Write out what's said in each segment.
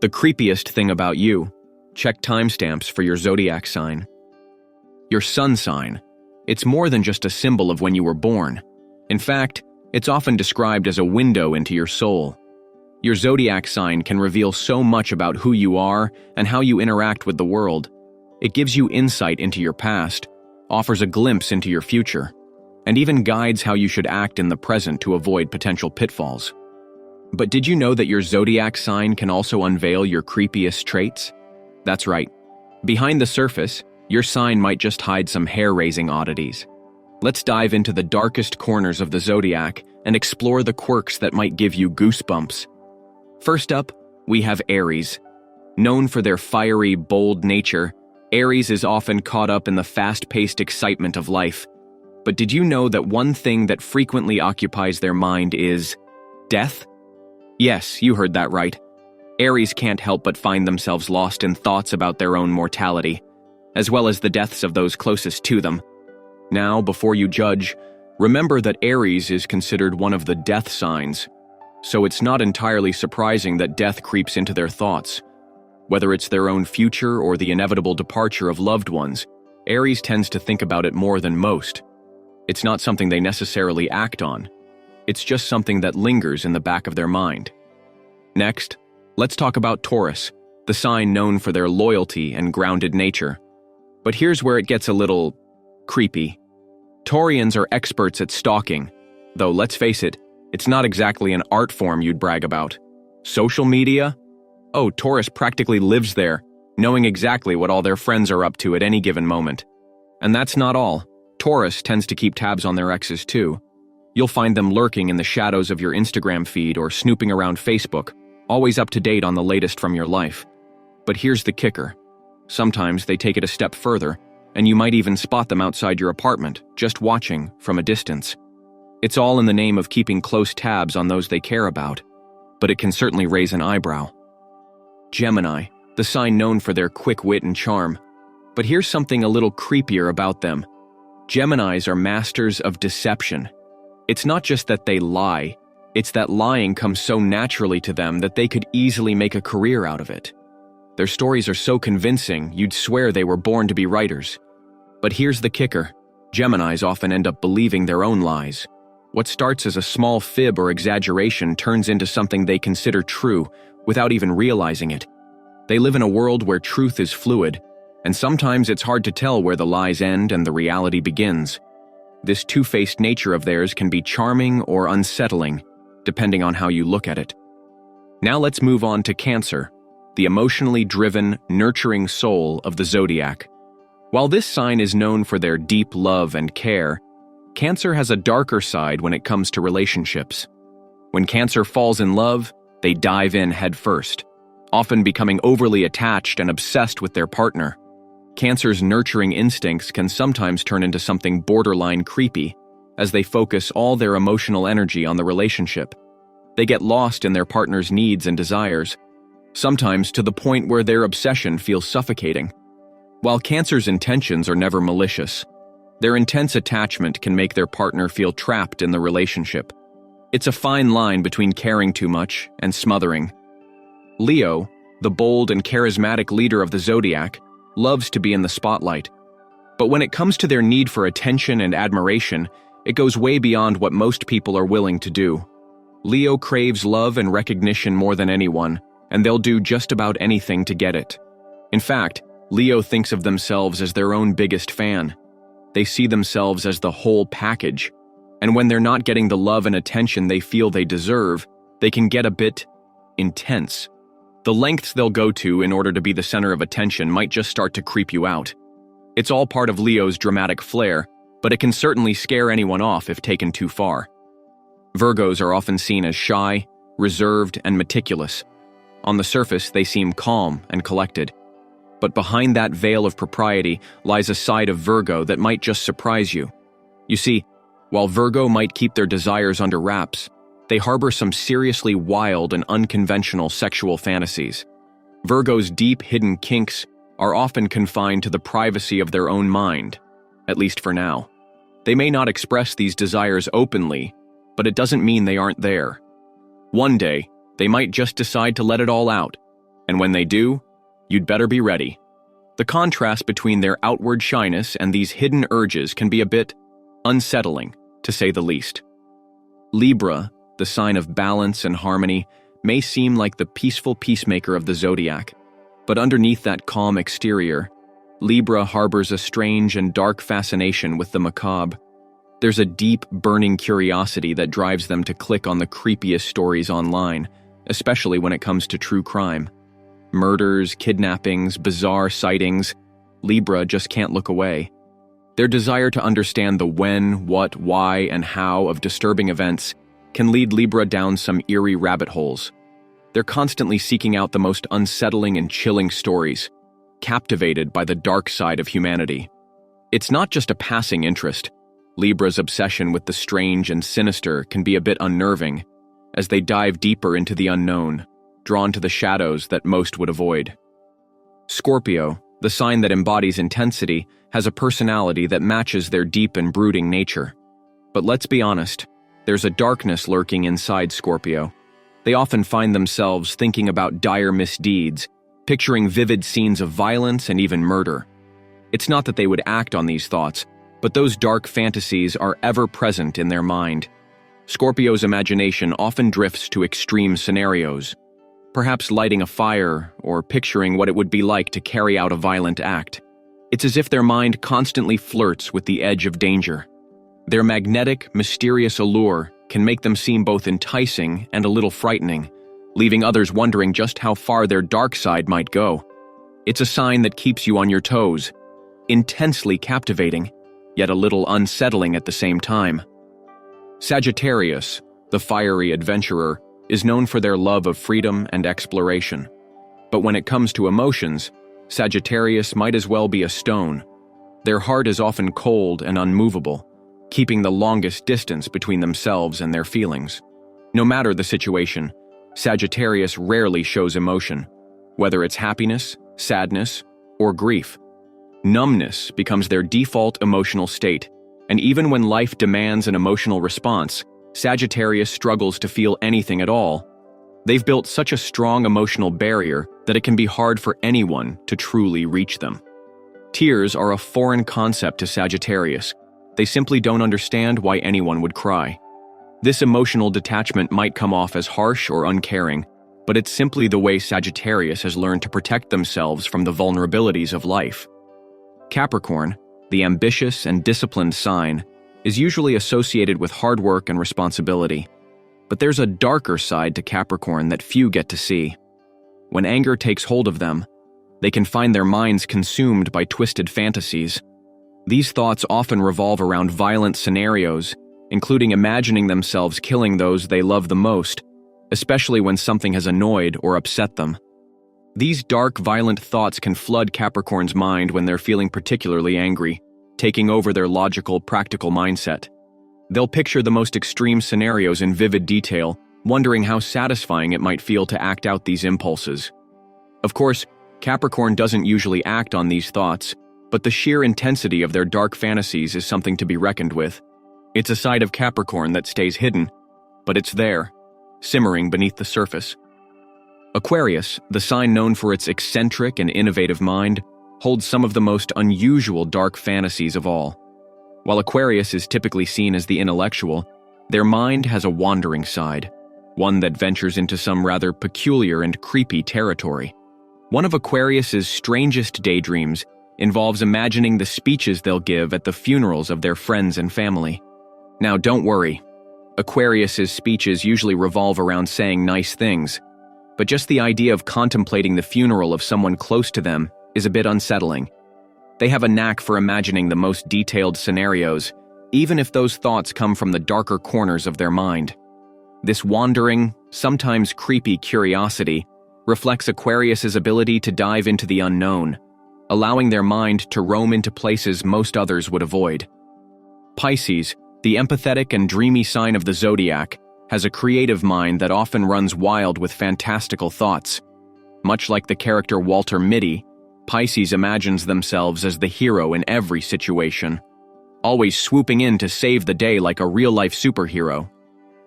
The creepiest thing about you. Check timestamps for your zodiac sign. Your sun sign. It's more than just a symbol of when you were born. In fact, it's often described as a window into your soul. Your zodiac sign can reveal so much about who you are and how you interact with the world. It gives you insight into your past, offers a glimpse into your future, and even guides how you should act in the present to avoid potential pitfalls. But did you know that your zodiac sign can also unveil your creepiest traits? That's right. Behind the surface, your sign might just hide some hair-raising oddities. Let's dive into the darkest corners of the zodiac and explore the quirks that might give you goosebumps. First up, we have Aries. Known for their fiery, bold nature, Aries is often caught up in the fast-paced excitement of life. But did you know that one thing that frequently occupies their mind is death? Yes, you heard that right. Aries can't help but find themselves lost in thoughts about their own mortality, as well as the deaths of those closest to them. Now, before you judge, remember that Aries is considered one of the death signs, so it's not entirely surprising that death creeps into their thoughts. Whether it's their own future or the inevitable departure of loved ones, Aries tends to think about it more than most. It's not something they necessarily act on. It's just something that lingers in the back of their mind. Next, let's talk about Taurus, the sign known for their loyalty and grounded nature. But here's where it gets a little creepy. Taurians are experts at stalking, though let's face it, it's not exactly an art form you'd brag about. Social media? Oh, Taurus practically lives there, knowing exactly what all their friends are up to at any given moment. And that's not all. Taurus tends to keep tabs on their exes too. You'll find them lurking in the shadows of your Instagram feed or snooping around Facebook, always up to date on the latest from your life. But here's the kicker. Sometimes they take it a step further, and you might even spot them outside your apartment, just watching from a distance. It's all in the name of keeping close tabs on those they care about, but it can certainly raise an eyebrow. Gemini, the sign known for their quick wit and charm. But here's something a little creepier about them. Geminis are masters of deception. It's not just that they lie, it's that lying comes so naturally to them that they could easily make a career out of it. Their stories are so convincing, you'd swear they were born to be writers. But here's the kicker. Geminis often end up believing their own lies. What starts as a small fib or exaggeration turns into something they consider true without even realizing it. They live in a world where truth is fluid, and sometimes it's hard to tell where the lies end and the reality begins. This two-faced nature of theirs can be charming or unsettling, depending on how you look at it. Now let's move on to Cancer, the emotionally driven, nurturing soul of the zodiac. While this sign is known for their deep love and care, Cancer has a darker side when it comes to relationships. When Cancer falls in love, they dive in headfirst, often becoming overly attached and obsessed with their partner. Cancer's nurturing instincts can sometimes turn into something borderline creepy, as they focus all their emotional energy on the relationship. They get lost in their partner's needs and desires, sometimes to the point where their obsession feels suffocating. While Cancer's intentions are never malicious, their intense attachment can make their partner feel trapped in the relationship. It's a fine line between caring too much and smothering. Leo, the bold and charismatic leader of the zodiac, loves to be in the spotlight. But when it comes to their need for attention and admiration, it goes way beyond what most people are willing to do. Leo craves love and recognition more than anyone, and they'll do just about anything to get it. In fact, Leo thinks of themselves as their own biggest fan. They see themselves as the whole package, and when they're not getting the love and attention they feel they deserve, they can get a bit intense. The lengths they'll go to in order to be the center of attention might just start to creep you out. It's all part of Leo's dramatic flair, but it can certainly scare anyone off if taken too far. Virgos are often seen as shy, reserved, and meticulous. On the surface, they seem calm and collected. But behind that veil of propriety lies a side of Virgo that might just surprise you. You see, while Virgo might keep their desires under wraps, they harbor some seriously wild and unconventional sexual fantasies. Virgo's deep, hidden kinks are often confined to the privacy of their own mind, at least for now. They may not express these desires openly, but it doesn't mean they aren't there. One day, they might just decide to let it all out, And when they do, you'd better be ready. The contrast between their outward shyness and these hidden urges can be a bit unsettling, to say the least. Libra, the sign of balance and harmony, may seem like the peaceful peacemaker of the zodiac, but underneath that calm exterior, Libra harbors a strange and dark fascination with the macabre. There's a deep, burning curiosity that drives them to click on the creepiest stories online, especially when it comes to true crime. Murders, kidnappings, bizarre sightings, Libra just can't look away. Their desire to understand the when, what, why, and how of disturbing events can lead Libra down some eerie rabbit holes. They're constantly seeking out the most unsettling and chilling stories, captivated by the dark side of humanity. It's not just a passing interest. Libra's obsession with the strange and sinister can be a bit unnerving, as they dive deeper into the unknown, drawn to the shadows that most would avoid. Scorpio, the sign that embodies intensity, has a personality that matches their deep and brooding nature. But let's be honest, there's a darkness lurking inside Scorpio. They often find themselves thinking about dire misdeeds, picturing vivid scenes of violence and even murder. It's not that they would act on these thoughts, but those dark fantasies are ever present in their mind. Scorpio's imagination often drifts to extreme scenarios, perhaps lighting a fire or picturing what it would be like to carry out a violent act. It's as if their mind constantly flirts with the edge of danger. Their magnetic, mysterious allure can make them seem both enticing and a little frightening, leaving others wondering just how far their dark side might go. It's a sign that keeps you on your toes, intensely captivating, yet a little unsettling at the same time. Sagittarius, the fiery adventurer, is known for their love of freedom and exploration. But when it comes to emotions, Sagittarius might as well be a stone. Their heart is often cold and unmovable, keeping the longest distance between themselves and their feelings. No matter the situation, Sagittarius rarely shows emotion, whether it's happiness, sadness, or grief. Numbness becomes their default emotional state, and even when life demands an emotional response, Sagittarius struggles to feel anything at all. They've built such a strong emotional barrier that it can be hard for anyone to truly reach them. Tears are a foreign concept to Sagittarius. They simply don't understand why anyone would cry. This emotional detachment might come off as harsh or uncaring, but it's simply the way Sagittarius has learned to protect themselves from the vulnerabilities of life. Capricorn, the ambitious and disciplined sign, is usually associated with hard work and responsibility. But there's a darker side to Capricorn that few get to see. When anger takes hold of them, they can find their minds consumed by twisted fantasies. These thoughts often revolve around violent scenarios, including imagining themselves killing those they love the most, especially when something has annoyed or upset them. These dark, violent thoughts can flood Capricorn's mind when they're feeling particularly angry, taking over their logical, practical mindset. They'll picture the most extreme scenarios in vivid detail, wondering how satisfying it might feel to act out these impulses. Of course, Capricorn doesn't usually act on these thoughts, but the sheer intensity of their dark fantasies is something to be reckoned with. It's a side of Capricorn that stays hidden, but it's there, simmering beneath the surface. Aquarius, the sign known for its eccentric and innovative mind, holds some of the most unusual dark fantasies of all. While Aquarius is typically seen as the intellectual, their mind has a wandering side, one that ventures into some rather peculiar and creepy territory. One of Aquarius's strangest daydreams involves imagining the speeches they'll give at the funerals of their friends and family. Now, don't worry. Aquarius's speeches usually revolve around saying nice things, but just the idea of contemplating the funeral of someone close to them is a bit unsettling. They have a knack for imagining the most detailed scenarios, even if those thoughts come from the darker corners of their mind. This wandering, sometimes creepy curiosity reflects Aquarius's ability to dive into the unknown, allowing their mind to roam into places most others would avoid. Pisces, the empathetic and dreamy sign of the zodiac, has a creative mind that often runs wild with fantastical thoughts. Much like the character Walter Mitty, Pisces imagines themselves as the hero in every situation, always swooping in to save the day like a real-life superhero.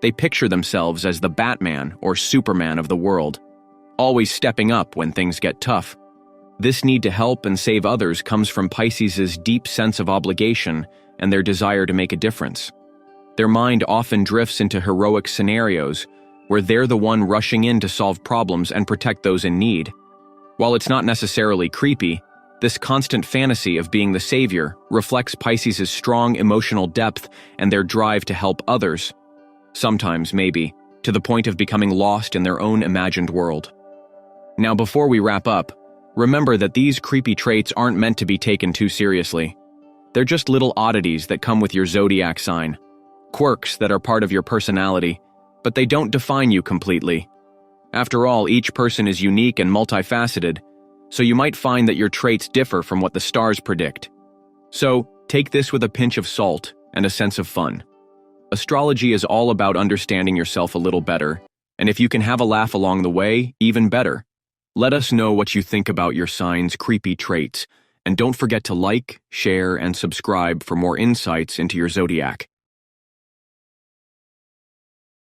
They picture themselves as the Batman or Superman of the world, always stepping up when things get tough. This need to help and save others comes from Pisces' deep sense of obligation and their desire to make a difference. Their mind often drifts into heroic scenarios where they're the one rushing in to solve problems and protect those in need. While it's not necessarily creepy, this constant fantasy of being the savior reflects Pisces' strong emotional depth and their drive to help others, sometimes maybe, to the point of becoming lost in their own imagined world. Now, before we wrap up, remember that these creepy traits aren't meant to be taken too seriously. They're just little oddities that come with your zodiac sign, quirks that are part of your personality, but they don't define you completely. After all, each person is unique and multifaceted, so you might find that your traits differ from what the stars predict. So, take this with a pinch of salt and a sense of fun. Astrology is all about understanding yourself a little better, and if you can have a laugh along the way, even better. Let us know what you think about your sign's creepy traits, and don't forget to like, share, and subscribe for more insights into your zodiac.